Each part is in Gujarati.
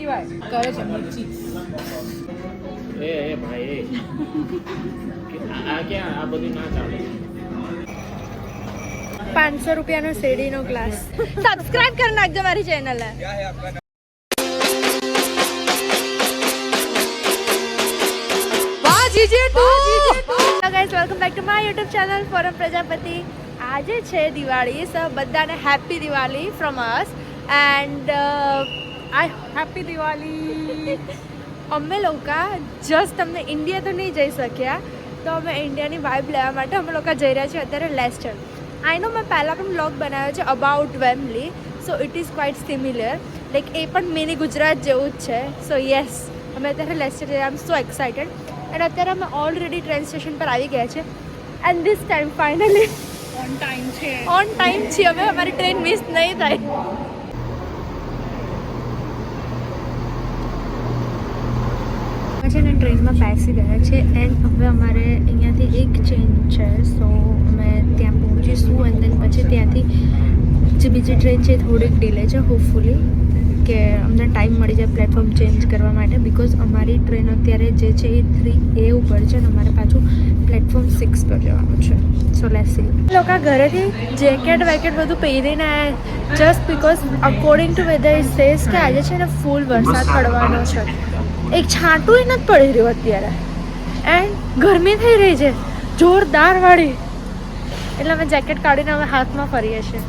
પીવાય કરે છે મિર્ચી એ ભાઈ આ ક્યાં આ બધું ના ચાલે 500 રૂપિયાનો શેરડીનો ગ્લાસ સબસ્ક્રાઇબ કરી નાખજો મારી channel guys welcome back to my YouTube channel forum Prajapati આજે છે દિવાળી સો બધાને happy Diwali from us and I happy Diwali અમે લોકો જસ્ટ તમને ઇન્ડિયા તો નહીં જઈ શક્યા તો અમે ઇન્ડિયાની વાઇબ લેવા માટે અમે લોકો જઈ રહ્યા છીએ અત્યારે લેસ્ટર આઈ નો મેં પહેલાં પણ બ્લોગ બનાવ્યો છે about Wembley so it is quite similar like a પણ મિની ગુજરાત જેવું જ છે સો યસ અમે અત્યારે લેસ્ટર જઈએ આઈ એમ સો એક્સાઇટેડ એન્ડ અત્યારે અમે ઓલરેડી ટ્રેન સ્ટેશન પર આવી ગયા છે and this time finally on time છે છીએ અમે અમારી ટ્રેન મિસ નહીં થાય છે ને ટ્રેનમાં બેસી ગયા છે એન્ડ હવે અમારે અહીંયાથી એક ચેન્જ છે સો અમે ત્યાં પહોંચીશું એન્ડ દેન પછી ત્યાંથી જે બીજી ટ્રેન છે થોડીક ડીલે છે હોપફુલી કે અમને ટાઈમ મળી જાય પ્લેટફોર્મ ચેન્જ કરવા માટે બિકોઝ અમારી ટ્રેન અત્યારે જે છે એ 3A ઉપર છે અને અમારે પાછું પ્લેટફોર્મ 6 પર જવાનું છે સો લેટ્સ સી લોકો ઘરેથી જેકેટ વેકેટ બધું પહેરીને just because according to weather it says કે આજે છે ને ફૂલ વરસાદ પડવાનો છે એક છાંટું નથી પડી રહ્યું અત્યારે એન્ડ ગરમી થઈ રહી છે જોરદાર વાળી એટલે અમે જેકેટ કાઢીને અમે હાથમાં ફરીએ છીએ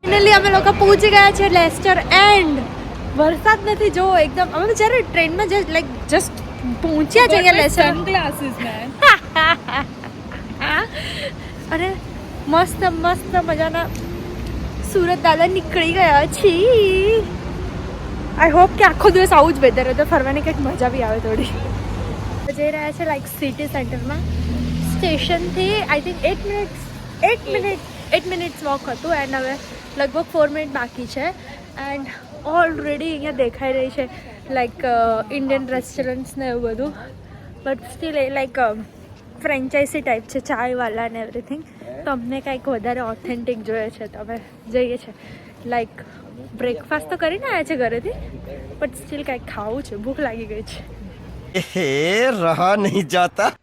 ફાઇનલી અમે લોકો પહોંચી ગયા છે લેસ્ટર એન્ડ વરસાદ નથી જો એકદમ અમે જ્યારે ટ્રેનમાં જે લાઈક જસ્ટ પહોંચ્યા છે અહીંયા લેસ્ટર સનગ્લાસીસ મેન અને મસ્ત મસ્ત મજાના સુરત દાદા નીકળી ગયા છીએ આઈ હોપ કે આખો દિવસ આવું જ વેધર હોય તો ફરવાની કંઈક મજા બી આવે થોડી જઈ રહ્યા છે લાઈક સિટી સેન્ટરમાં સ્ટેશનથી આઈ થિંક 8 મિનિટ્સ વોક હતું એન્ડ હવે લગભગ 4 મિનિટ બાકી છે એન્ડ ઓલરેડી અહીંયા દેખાઈ રહી છે લાઈક ઇન્ડિયન રેસ્ટોરન્ટ્સ ને એવું બધું બટ સ્ટીલ એ લાઈક ફ્રેન્ચાઇઝી ટાઈપ છે ચાયવાલા ને એવરીથિંગ તો અમને કંઈક વધારે ઓથેન્ટિક જોઈએ છે તો અમે જઈએ છીએ લાઈક બ્રેકફાસ્ટ તો કરીને આવ્યા છે ઘરેથી બટ સ્ટીલ કંઈક ખાવું છે ભૂખ લાગી ગઈ છે रहा नहीं जाता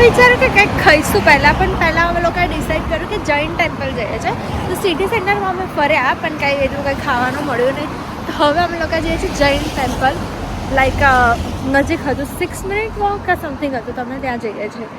વિચાર્યું કે કંઈક ખાઈશું પહેલાં અમે લોકોએ ડિસાઈડ કર્યું કે જૈન ટેમ્પલ જઈએ છે તો સિટી સેન્ટરમાં અમે ફર્યા પણ કાંઈ એટલું કંઈ ખાવાનું મળ્યું નહીં તો હવે અમે લોકો જઈએ છીએ જૈન ટેમ્પલ લાઈક નજીક હતું 6 મિનિટ વોક કે સમથિંગ હતું તો અમે ત્યાં જઈએ છીએ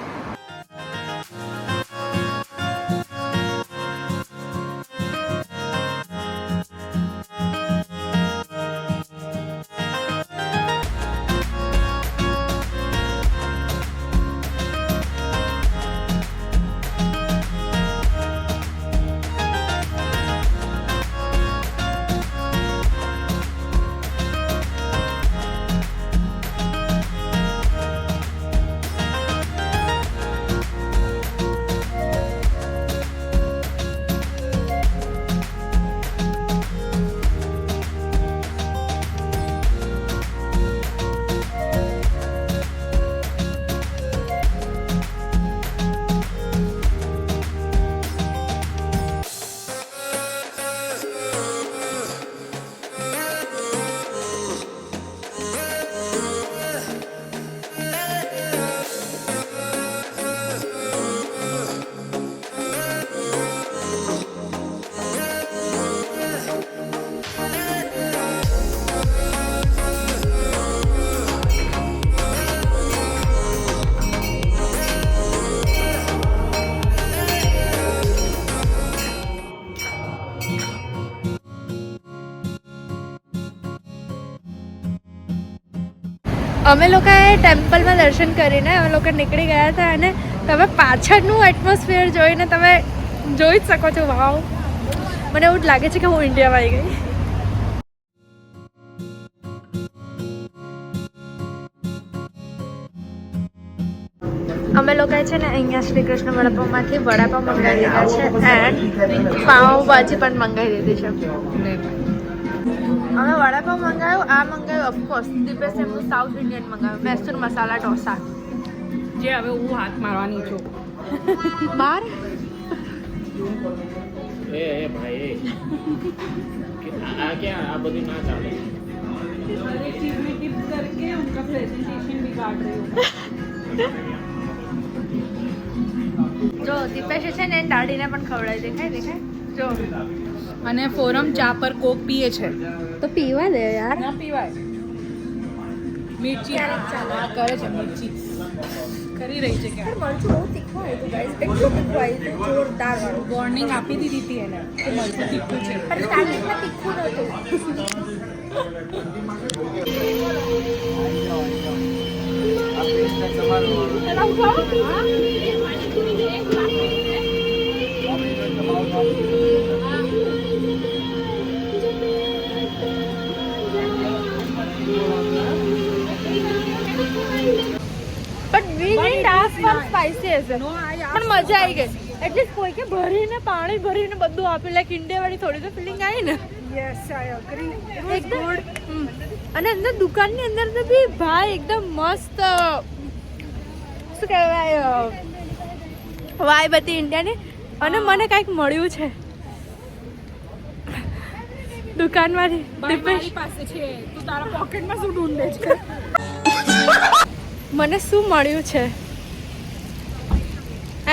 અમે લોકોએ ટેમ્પલમાં દર્શન કરીને અમે લોકો નીકળી ગયા હતા અને તમે પાછળનું એટમોસ્ફિયર જોઈને તમે જોઈ જ શકો છો વાવ મને એવું જ લાગે છે કે હું ઇન્ડિયામાં આવી ગઈ. અમે લોકોએ છે ને અહીંયા શ્રી કૃષ્ણ વડાપાવમાંથી વડાપાવ મંગાવી દીધા છે એન્ડ પાવભાજી પણ મંગાવી દીધી છે. અમે વડાપાવ મંગાવ્યું, આ મંગાવ્યું ઓફકોર્સ દીપેશ એમનું સાઉથ ઇન્ડિયન મંગાવ્યું, મૈસૂર મસાલા ઢોસા. જે હવે હું હાથ મારવાની છું. બાર એ ભાઈ આ ક્યાં આ બધું ના ચાલે. चीज में टिप करके उनका प्रेजेंटेशन बिगाड़ रही हूँ. જો દીપેશ છે ને દાડીને પણ ખવડાવી દેખાય જો. અને ફોરમ ચા પર કોક પીએ છે. તો પીવા દે યાર. ના પીવાય. મિર્ચી આ કરે છે મિર્ચી. કરી રહી છે કે મરચું બહુ તીખું આવ્યું ગાઈસ, એટલું તીખું આવ્યું જોરદાર વાળું. વોર્નિંગ આપી દીધી હતી એને કે મરચું તીખું છે. પણ સ્ટાર્ટિંગમાં તીખું નહોતું. But we didn't ask for spicy as well. પણ મજા આવી ગઈ. એટલીસ્ટ કોઈ કે ભરીને પાણી ભરીને બધું આપે, લાઈક ઇન્ડિયા વાળી થોડી તો ફિલિંગ આવી ને. Yes I agree. એકદમ. અને અંદર દુકાનની અંદર તો બી ભાઈ એકદમ મસ્ત શું કહેવાય વાઇબ હતી ઇન્ડિયાની. અને મને કાંઈક મળ્યું છે દુકાનમાંથી. મારી પાસે છે. તું તારા પોકેટમાં શું ઢૂંઢે છે? મને શું મળ્યું છે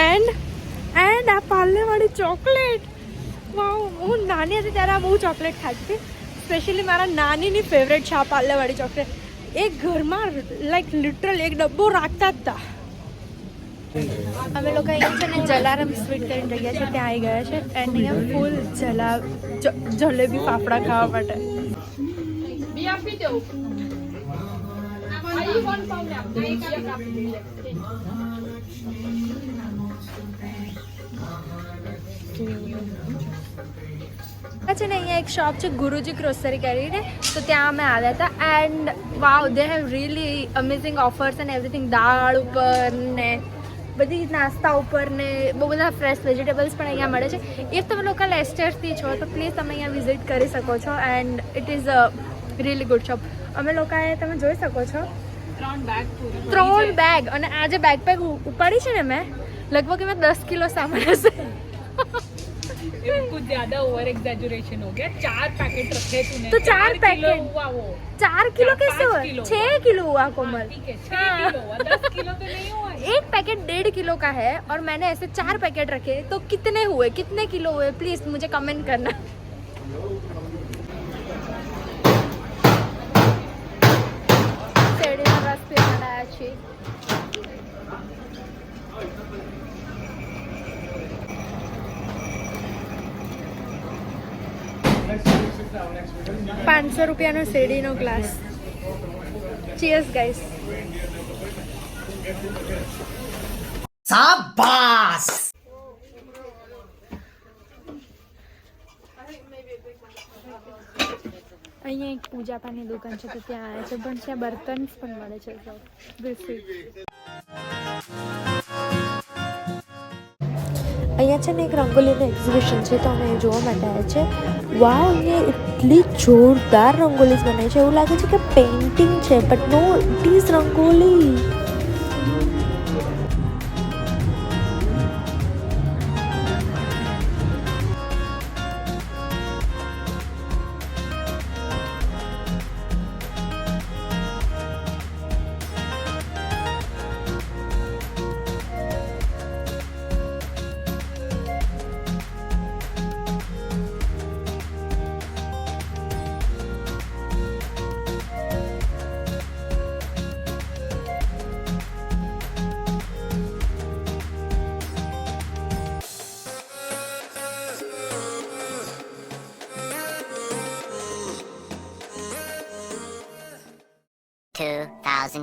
એન્ડ આ પાર્લેવાળી ચોકલેટ. વાવ, હું નાની હતી ત્યારે આ બહુ ચોકલેટ ખાતી હતી. સ્પેશિયલી મારા નાનીની ફેવરેટ છે આ પાર્લેવાળી ચોકલેટ. એ ઘરમાં લાઈક લિટરલ એક ડબ્બો રાખતા જ હતા. અમે લોકો અહીંયા છે ને જલારામ સ્વીટ કરીને જગ્યા છે ત્યાં આવી ગયા છે એન્ડ અહીંયા ફૂલ જલેબી ફાફડા ખાવા માટે. બી આપી દઉં. આઈ વન પાઉન્ડ આપી દઉં. છે ને અહીંયા એક શોપ છે ગુરુજી ગ્રોસરી કરીને, તો ત્યાં અમે આવ્યા હતા and wow they have really amazing offers and everything. દાળ ઉપર ને બધી નાસ્તા ઉપર ને બહુ બધા ફ્રેશ વેજીટેબલ્સ પણ અહીંયા મળે છે. ઇફ તમે લોકો લેસ્ટરથી છો તો પ્લીઝ તમે અહીંયા વિઝિટ કરી શકો છો and it is a really good shop. અમે લોકોએ તમે જોઈ શકો છો 3 બેગ અને આ જે બેકપેક ઉપાડી છે ને મેં લગભગ એમાં 10 કિલો સામાન હશે. कुछ ज्यादा ओवर एग्जैजरेशन हो गया. 4 पैकेट रखे तूने. तो 4 पैकेट हुआ वो 4 किलो कैसे हुआ? 6 किलो हुआ कोमल. ठीक है 6 किलो हुआ. 10 किलो तो नहीं हुआ. एक पैकेट 1.5 किलो का है और मैंने ऐसे 4 पैकेट रखे तो कितने हुए, कितने किलो हुए? प्लीज मुझे कमेंट करना. શેરડીનો રસ પીવાના આવ્યા છીએ. ₹500 શેરડીનો ગ્લાસ. Cheers guys. शाबाश અહીંયા એક પૂજાપાની દુકાન છે તો ત્યાં આવ્યા છે પણ ત્યાં બર્તન્સ પણ મળે છે. અહીંયા છે ને એક રંગોલીનું એક્ઝિબિશન છે તો અમે જોવા માટે આવ્યા છે. વાવ, અહીંયા એટલી જોરદાર રંગોલીઝ બનાવી છે, એવું લાગે છે કે પેઇન્ટિંગ છે but no, it is rangoli.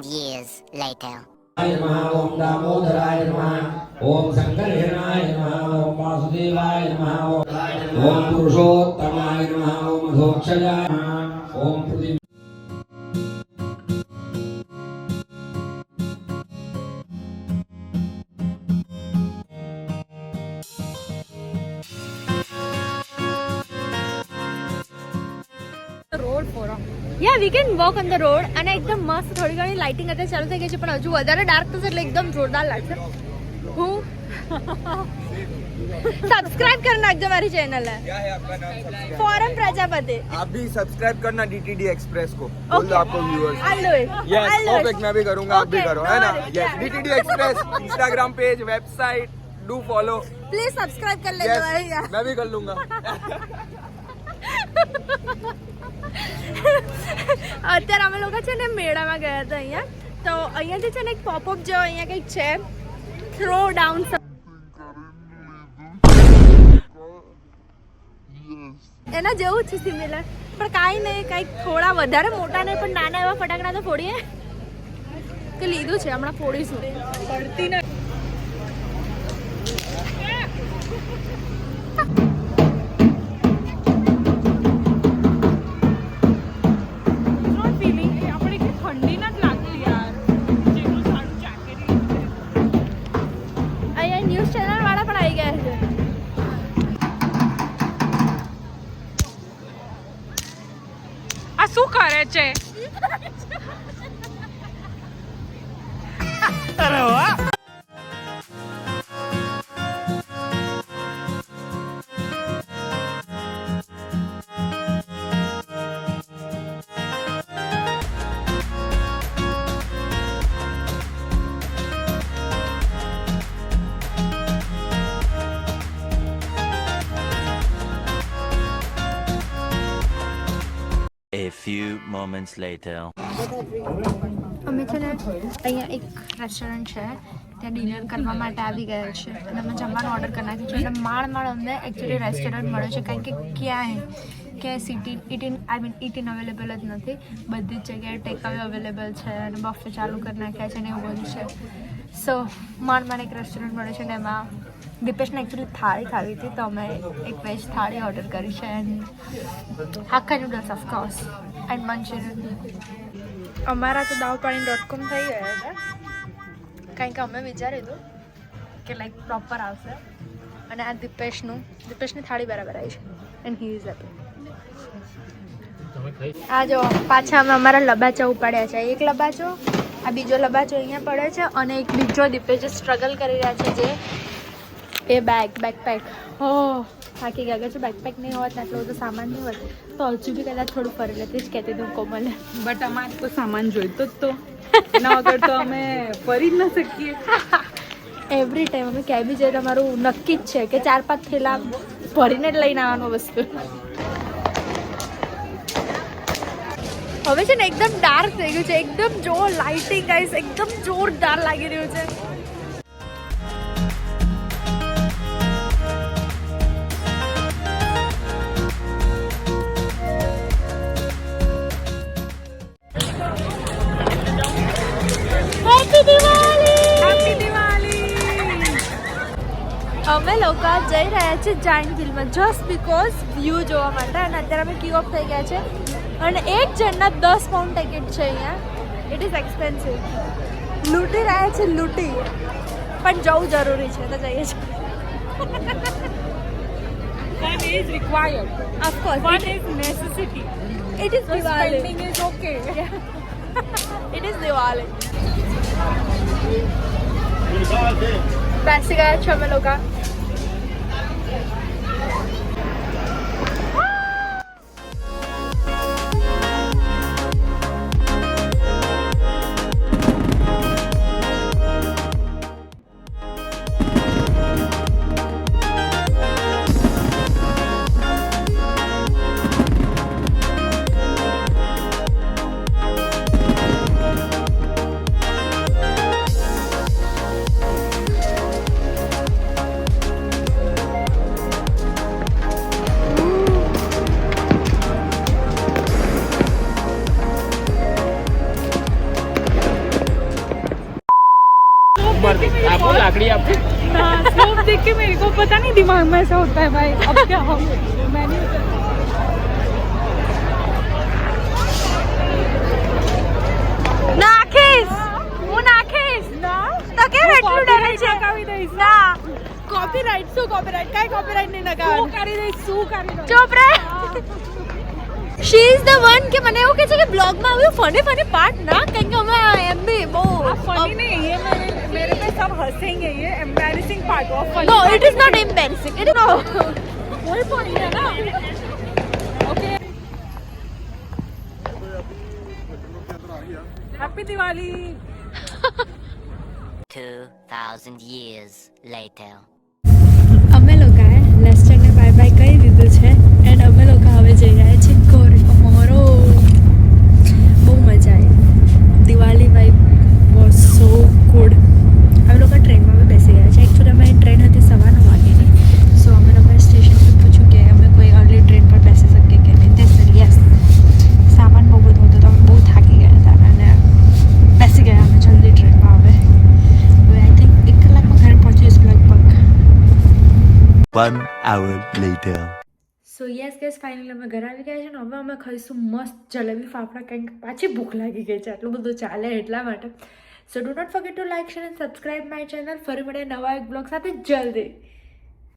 years later. ओम दामोदराय नमः ओम शंकरहराय नमः ओम वासुदेवाय नमः ओम ओम पुरुषोत्तमाय नमः ओम अधोक्षजाय नमः ओम पृथ्वी road for ya we can walk on the road અને એકદમ મસ્ત થોડી ઘણી લાઇટિંગ અત્યારે ચાલુ થઈ ગઈ છે પણ હજુ વધારે ડાર્ક થશે એટલે એકદમ જોરદાર લાગશે હું सब्सक्राइब करना नाखजो मारी चैनल है क्या है आपका नाम फॉरम प्रजापति आप भी सब्सक्राइब करना डीटीडी एक्सप्रेस को बोल दो आपको viewers I low it yes perfect मैं भी करूंगा आप भी करो है ना yes DTD express Instagram page website do follow please subscribe कर लेना भाई मैं भी कर लूंगा અત્યારે અમે લોકો છે ને મેળામાં ગયા હતા અહીંયા તો અહીંયાથી છે ને એક પોપઅપ જેવો અહીંયા કંઈક છે થ્રો ડાઉન એના જેવું જ છે સિમિલર પણ કાંઈ નહીં કંઈક થોડા વધારે મોટા નહીં પણ નાના એવા ફટાકડા તો ફોડીએ તો લીધું છે હમણાં ફોડીશું પડતી નહીં શું કરે છે અરે વાહ A few moments later. અમે છે ને અહીંયા એક રેસ્ટોરન્ટ છે ત્યાં ડિનર કરવા માટે આવી ગયા છે અને અમે જમવાનું ઓર્ડર કરી નાખ્યું છે અને માળ અમને એકચ્યુઅલી રેસ્ટોરન્ટ મળ્યો છે કારણ કે ક્યાંય ઇટીન અવેલેબલ જ નથી બધી જ જગ્યાએ ટેક અવે અવેલેબલ છે અને બફે ચાલુ કરી નાખ્યા છે ને એવું બધું છે સો માળ એક રેસ્ટોરન્ટ મળ્યો છે ને એમાં દીપેશને એકચ્યુઅલી થાળી ખાવી હતી તો અમે એક વેજ થાળી ઓર્ડર કરી છે and hakka noodles of course and manchurian અમારા તો દાવપાણી.com થઈ ગયા છે કારણ કે અમે વિચાર્યું હતું કે લાઈક પ્રોપર આવશે અને આ દીપેશની થાળી બરાબર આવી છે એન્ડ હી ઇઝ હેપી આ જો પાછા અમે અમારા લબાચા ઉપાડ્યા છે એક લબાચો આ બીજો લબાચો અહીંયા પડે છે અને એક બીજો દીપેશ જે સ્ટ્રગલ કરી રહ્યા છે જે એ બેકપેક હો થાકી ગયા છે બેકપેક નહીં હોત ને આટલો બધો સામાન નહીં હોત તો હજુ બી કદાચ થોડું ફરી લેતી જ કહેતી હતું કોમલે બટ અમારે તો સામાન જોઈતો જ તો એના વગર તો અમે ફરી જ ન શકીએ એવરી ટાઈમ અમે ક્યાંય બી જઈએ તમારું નક્કી જ છે કે 4-5 થેલા ભરીને જ લઈને આવવાનું વસ્તુ હવે છે ને એકદમ ડાર્ક થઈ ગયું છે એકદમ જોર લાઇટિંગ ગાઈસ એકદમ જોરદાર લાગી રહ્યું છે અમે લોકો જઈ રહ્યા છીએ જાયન્ટ ફિલ્મમાં જસ્ટ બીકોઝ વ્યૂ જોવા માટે અને અત્યારે અમે ક્યુ ઓફ થઈ ગયા છે અને એક જણના 10 પાઉન્ડ ટિકિટ છે અહીંયા ઇટ ઇઝ એક્સપેન્સિવ લૂંટી રહ્યા છે લૂંટી પણ જવું જરૂરી છે તો જઈએ છીએ One is required. Of course. One is necessity. It is Diwali. Spending is okay. It is Diwali. બેસી ગયા છો અમે લોકો देख के मेरे को पता नहीं दिमाग में ऐसा होता है भाई अब क्या हो मैं नहीं નાખીશ હું નાખીશ ના તો કેમ એટલું ડરે છે લગાવી દઈશ ના કોપીરાઇટ શું કોપીરાઇટ કાઈ કોપીરાઇટ નહીં લગાવ શું કરી દઈશ ચૂપ રહે શી ઇઝ ધ વન કે મને એવું કહે છે કે બ્લોગમાં આવ્યું ફની પાર્ટ ના કેમ કે અમે એમ બી બહુ फनी नहीं ये मेरे पे सब हंसेंगे ये embarrassing part of funny no it is not embarrassing it no वही पॉइंट है ना okay happy Diwali 2,000 years later. અમે લોકોએ લેસ્ટરને બાય બાય કહી દીધું છે એન્ડ અમે લોકો હવે જઈ રહ્યા છીએ ઘરે અમારો બહુ મજા આવી Diwali vibe was so good અમે લોકો ટ્રેનમાં બી બેસી ગયા છે એકચ્યુઅલી અમારી ટ્રેન હતી 9:15 વાગ્યાની સો અમે લોકોએ સ્ટેશન પર પૂછ્યું કે અમે કોઈ અર્લી ટ્રેન પર બેસી શકીએ કે નહીં તે સર યસ સામાન બહુ બધો હતો તો અમે બહુ થાકી ગયા હતા અને બેસી ગયા અમે જલ્દી ટ્રેનમાં હવે આઈ થિંક 1 કલાકમાં ઘરે પહોંચીશું લગભગ 1 hour later. સો યસ ગેસ ફાઇનલી અમે ઘરે આવી ગયા છે ને હવે અમે ખાઈશું મસ્ત જલેબી ફાફડા કારણ કે પાછી ભૂખ લાગી ગઈ છે આટલું બધું ચાલે એટલા માટે so do not forget to like share and subscribe my channel ફરી મળે નવા એક બ્લોગ સાથે જલ્દી